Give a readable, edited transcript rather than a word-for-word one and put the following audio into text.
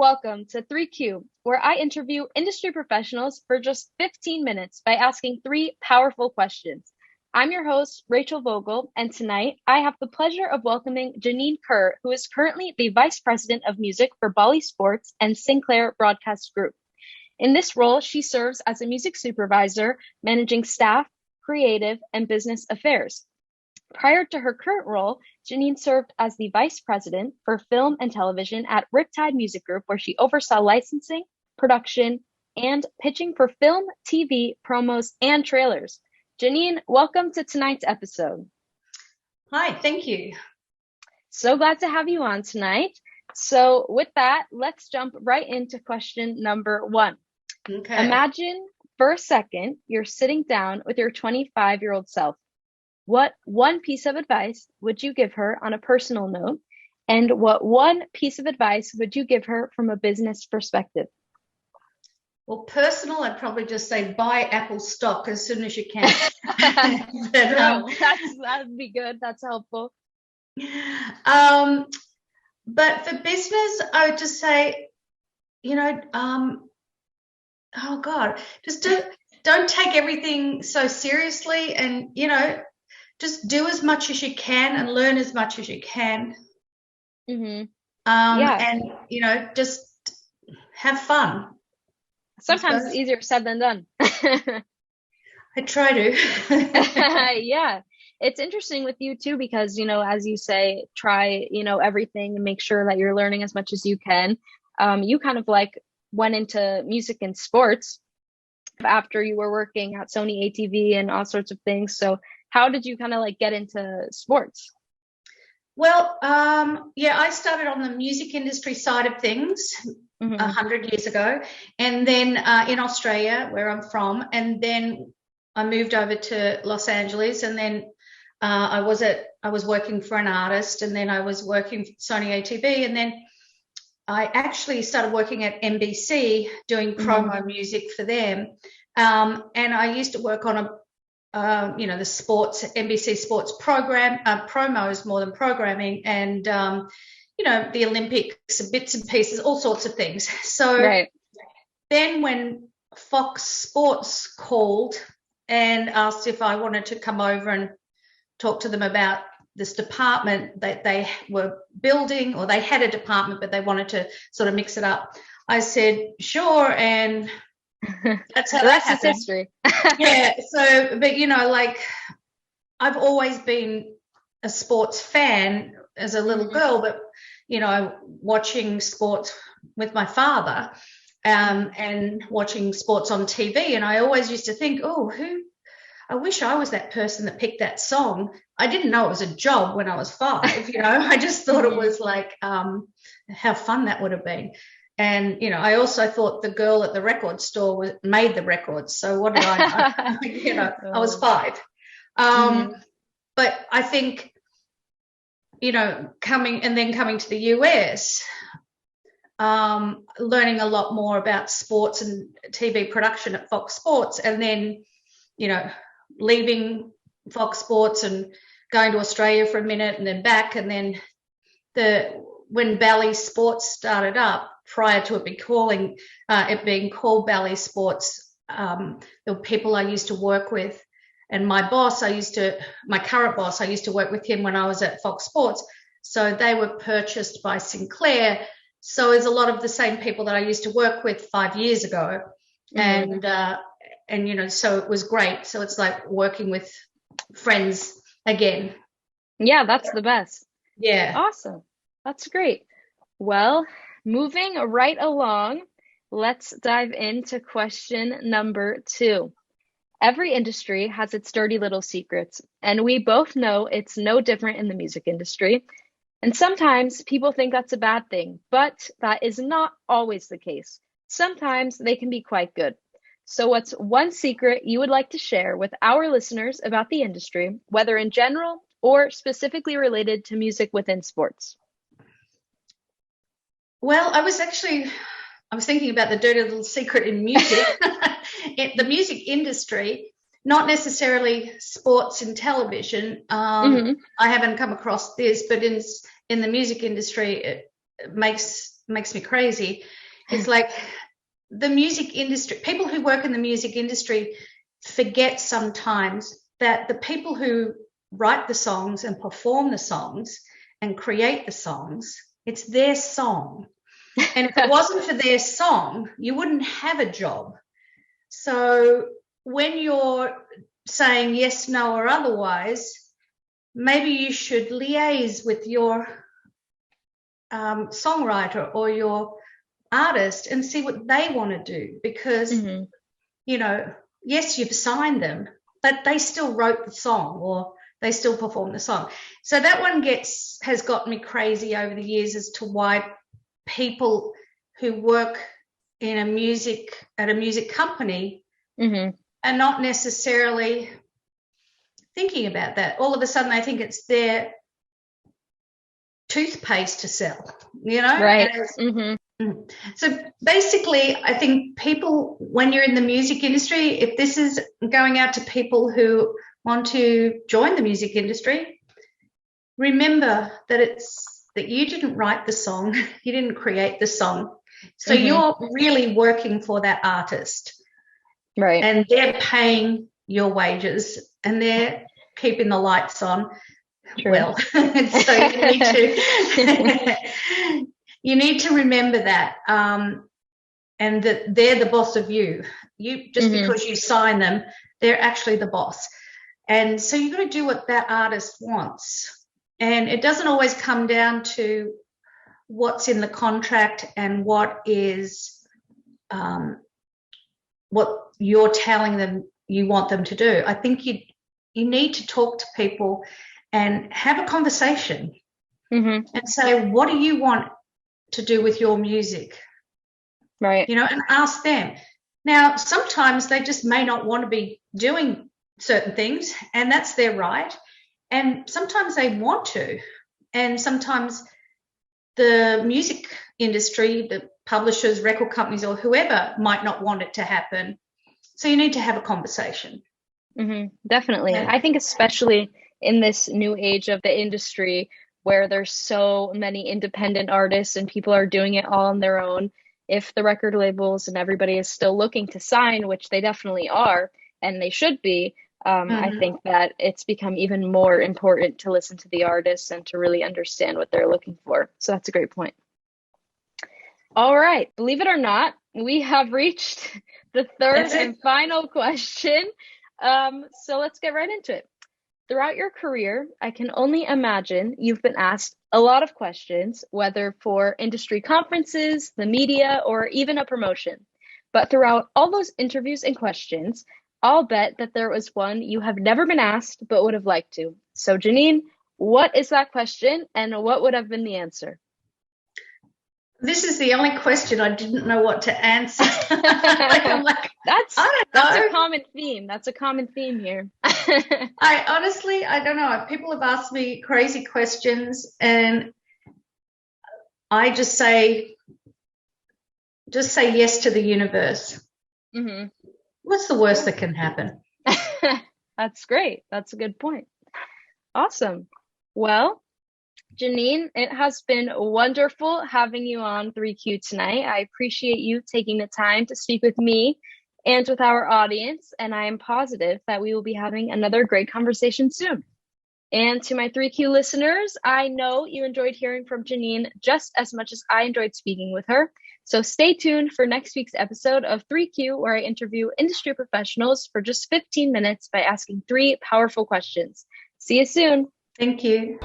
welcome to 3Q, where I interview industry professionals for just 15 minutes by asking three powerful questions. I'm your host, Rachel Vogel, and tonight I have the pleasure of welcoming Janine Kerr, who is currently the Vice President of Music for Bally Sports and Sinclair Broadcast Group. In this role, she serves as a music supervisor, managing staff, creative, and business affairs. Prior to her current role, Janine served as the Vice President for Film and Television at Riptide Music Group, where she oversaw licensing, production, and pitching for film, TV, promos, and trailers. Janine, welcome to tonight's episode. Hi, thank you. So glad to have you on tonight. So with that, let's jump right into question number one. Okay. Imagine for a second you're sitting down with your 25-year-old self. What one piece of advice would you give her on a personal note? And what one piece of advice would you give her from a business perspective? Well, personal, I'd probably just say buy Apple stock as soon as you can. That'd be good. That's helpful. But for business, I would just say, just don't take everything so seriously, and just do as much as you can and learn as much as you can. Mm-hmm. And just have fun. Sometimes it's easier said than done. I try to. Yeah. It's interesting with you too, because, as you say, try, everything and make sure that you're learning as much as you can. You kind of went into music and sports after you were working at Sony ATV and all sorts of things. So how did you kind of get into sports? Well, I started on the music industry side of things 100 years ago, and then in Australia, where I'm from, and then I moved over to Los Angeles, and then I was working for an artist, and then I was working for Sony ATV, and then I actually started working at NBC doing promo music for them, and I used to work on the sports, NBC sports program, promos more than programming, and the Olympics, bits and pieces, all sorts of things. So Then when Fox Sports called and asked if I wanted to come over and talk to them about this department that they were building, or they had a department but they wanted to sort of mix it up, I said sure, and that's how that happened. History. Yeah. So, but I've always been a sports fan as a little girl, but watching sports with my father, and watching sports on TV, and I always used to think, I wish I was that person that picked that song. I didn't know it was a job when I was 5. I just thought it was how fun that would have been. And, I also thought the girl at the record store made the records. So what did I know? I was 5. But I think, coming to the US, learning a lot more about sports and TV production at Fox Sports, and then, leaving Fox Sports and going to Australia for a minute and then back. And then when Bally Sports started up, prior to it being called Bally Sports, there were people I used to work with, and my current boss, I used to work with him when I was at Fox Sports. So they were purchased by Sinclair. So it's a lot of the same people that I used to work with 5 years ago. And so it was great. So it's like working with friends again. Yeah, that's the best. Yeah. Awesome. That's great. Well, moving right along, let's dive into question number 2. Every industry has its dirty little secrets, and we both know it's no different in the music industry. And sometimes people think that's a bad thing, but that is not always the case. Sometimes they can be quite good. So what's one secret you would like to share with our listeners about the industry, whether in general or specifically related to music within sports? Well, I was thinking about the dirty little secret in music. The music industry, not necessarily sports and television. I haven't come across this, but in the music industry, it makes makes me crazy. It's like the music industry, people who work in the music industry forget sometimes that the people who write the songs and perform the songs and create the songs, it's their song. And if it wasn't for their song, you wouldn't have a job. So when you're saying yes, no, or otherwise, maybe you should liaise with your songwriter or your artist and see what they want to do, because you know, yes, you've signed them, but they still wrote the song or they still perform the song. So that one has got me crazy over the years as to why people who work in at a music company are not necessarily thinking about that. All of a sudden they think it's their toothpaste to sell, you know? Right. So basically, I think people, when you're in the music industry, if this is going out to people who want to join the music industry, remember that that you didn't write the song, you didn't create the song. So you're really working for that artist. Right. And they're paying your wages and they're keeping the lights on. True. Well, so you need to remember that, and that they're the boss of you. You just because you sign them, they're actually the boss. And so you've got to do what that artist wants. And it doesn't always come down to what's in the contract and what is what you're telling them you want them to do. I think you need to talk to people and have a conversation and say, what do you want to do with your music? Right. You know, and ask them. Now, sometimes they just may not want to be doing certain things, and that's their right. And sometimes they want to. And sometimes the music industry, the publishers, record companies, or whoever might not want it to happen. So you need to have a conversation. Definitely. Yeah. I think especially in this new age of the industry where there's so many independent artists and people are doing it all on their own, if the record labels and everybody is still looking to sign, which they definitely are, and they should be, I think that it's become even more important to listen to the artists and to really understand what they're looking for. So that's a great point. All right. Believe it or not, we have reached the third and final question. So let's get right into it. Throughout your career, I can only imagine you've been asked a lot of questions, whether for industry conferences, the media, or even a promotion. But throughout all those interviews and questions, I'll bet that there was one you have never been asked but would have liked to. So Janine, what is that question and what would have been the answer? This is the only question I didn't know what to answer. I'm like, that's a common theme. That's a common theme here. I honestly don't know. People have asked me crazy questions and I just say yes to the universe. What's the worst that can happen? That's great. That's a good point. Awesome. Well, Janine, it has been wonderful having you on 3Q tonight. I appreciate you taking the time to speak with me and with our audience, and I am positive that we will be having another great conversation soon. And to my 3Q listeners, I know you enjoyed hearing from Janine just as much as I enjoyed speaking with her. So stay tuned for next week's episode of 3Q, where I interview industry professionals for just 15 minutes by asking 3 powerful questions. See you soon. Thank you.